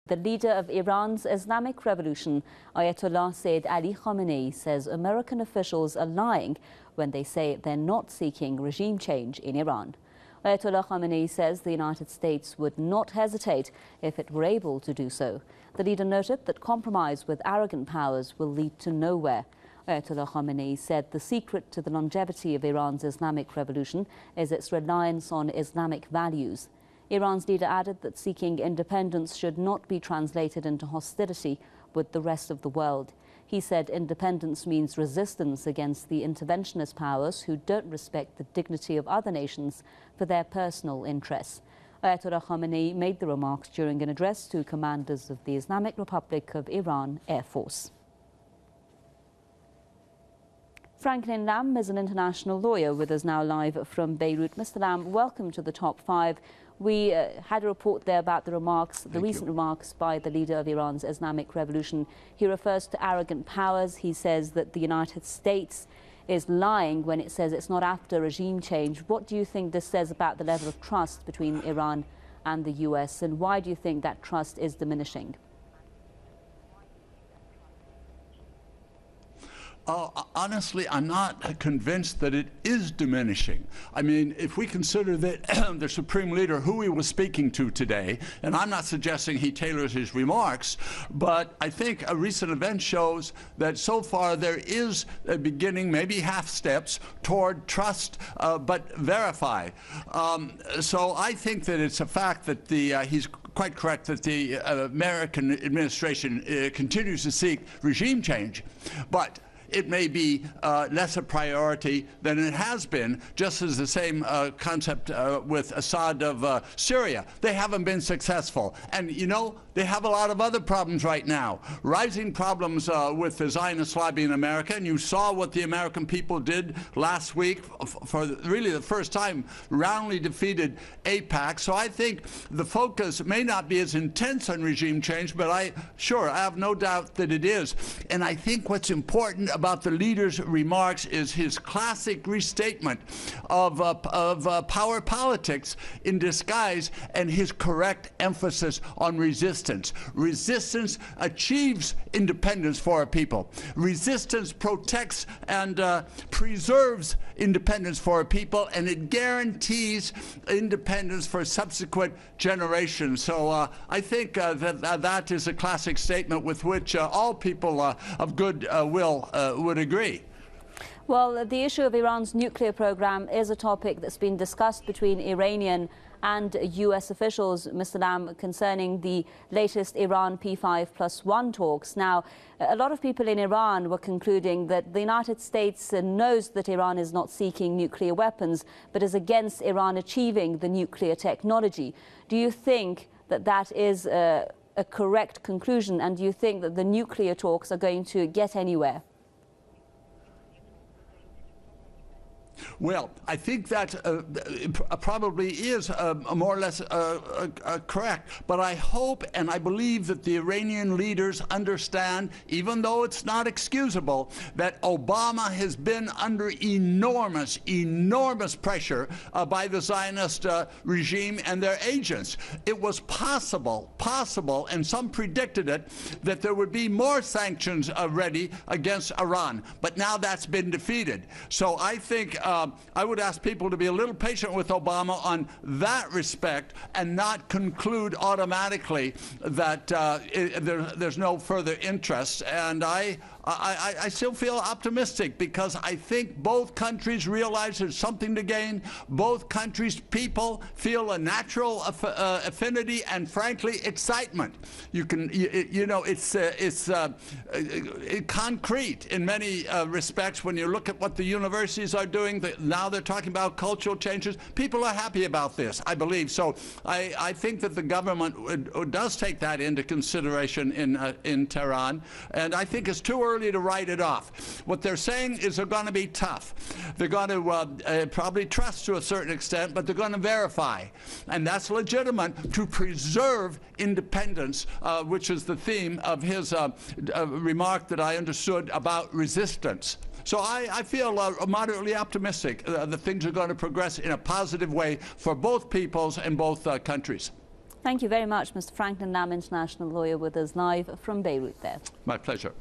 The leader of Iran's Islamic Revolution, Ayatollah Sayyid Ali Khamenei, says American officials are lying when they say they're not seeking regime change in Iran. Ayatollah Khamenei says the United States would not hesitate if it were able to do so. The leader noted that compromise with arrogant powers will lead to nowhere. Ayatollah Khamenei said the secret to the longevity of Iran's Islamic Revolution is its reliance on Islamic values. Iran's leader added that seeking independence should not be translated into hostility with the rest of the world. He said independence means resistance against the interventionist powers who don't respect the dignity of other nations for their personal interests. Ayatollah Khamenei made the remarks during an address to commanders of the Islamic Republic of Iran Air Force. Franklin Lam is an international lawyer with us now live from Beirut. Mr. Lam, welcome to the Top 5. We had a report there about the remarks, the recent remarks by the leader of Iran's Islamic Revolution. He refers to arrogant powers. He says that the United States is lying when it says it's not after regime change. What do you think this says about the level of trust between Iran and the US, and why do you think that trust is diminishing? Honestly, I'm not convinced that it is diminishing. I mean, if we consider that the Supreme Leader, who he was speaking to today, and I'm not suggesting he tailors his remarks, but I think a recent event shows that so far there is a beginning, maybe half steps, toward trust but verify. So I think that it's a fact that he's quite correct that the American administration continues to seek regime change, but it may be less a priority than it has been, just as the same concept with Assad of Syria. They haven't been successful. And, you know, they have a lot of other problems right now. Rising problems with the Zionist lobby in America, and you saw what the American people did last week for really the first time, roundly defeated AIPAC. So I think the focus may not be as intense on regime change, but I have no doubt that it is. And I think what's important about the leader's remarks is his classic restatement of power politics in disguise and his correct emphasis on resistance. Resistance achieves independence for a people. Resistance protects and preserves independence for a people, and it guarantees independence for subsequent generations. So I think that is a classic statement with which all people of good will would agree. Well, the issue of Iran's nuclear program is a topic that's been discussed between Iranian and US officials, Mr. Lam, concerning the latest Iran P5+1 talks. Now, a lot of people in Iran were concluding that the United States knows that Iran is not seeking nuclear weapons, but is against Iran achieving the nuclear technology. Do you think that that is a correct conclusion, and do you think that the nuclear talks are going to get anywhere? Well, I think that probably is more or less correct. But I hope and I believe that the Iranian leaders understand, even though it's not excusable, that Obama has been under enormous pressure by the Zionist regime and their agents. It was possible, and some predicted it, that there would be more sanctions ready against Iran. But now that's been defeated. So I think I would ask people to be a little patient with Obama on that respect and not conclude automatically that there's no further interest. And I still feel optimistic because I think both countries realize there's something to gain. Both countries' people feel a natural affinity and, frankly, excitement. It's concrete in many respects when you look at what the universities are doing. Now they're talking about cultural changes. People are happy about this, I believe. So I think that the government does take that into consideration in Tehran, and I think it's too early to write it off. What they're saying is they're going to be tough. They're going to probably trust to a certain extent, but they're going to verify. And that's legitimate to preserve independence, which is the theme of his remark that I understood about resistance. So I feel moderately optimistic that things are going to progress in a positive way for both peoples and both countries. Thank you very much, Mr. Franklin Lam, international lawyer, with us live from Beirut there. My pleasure.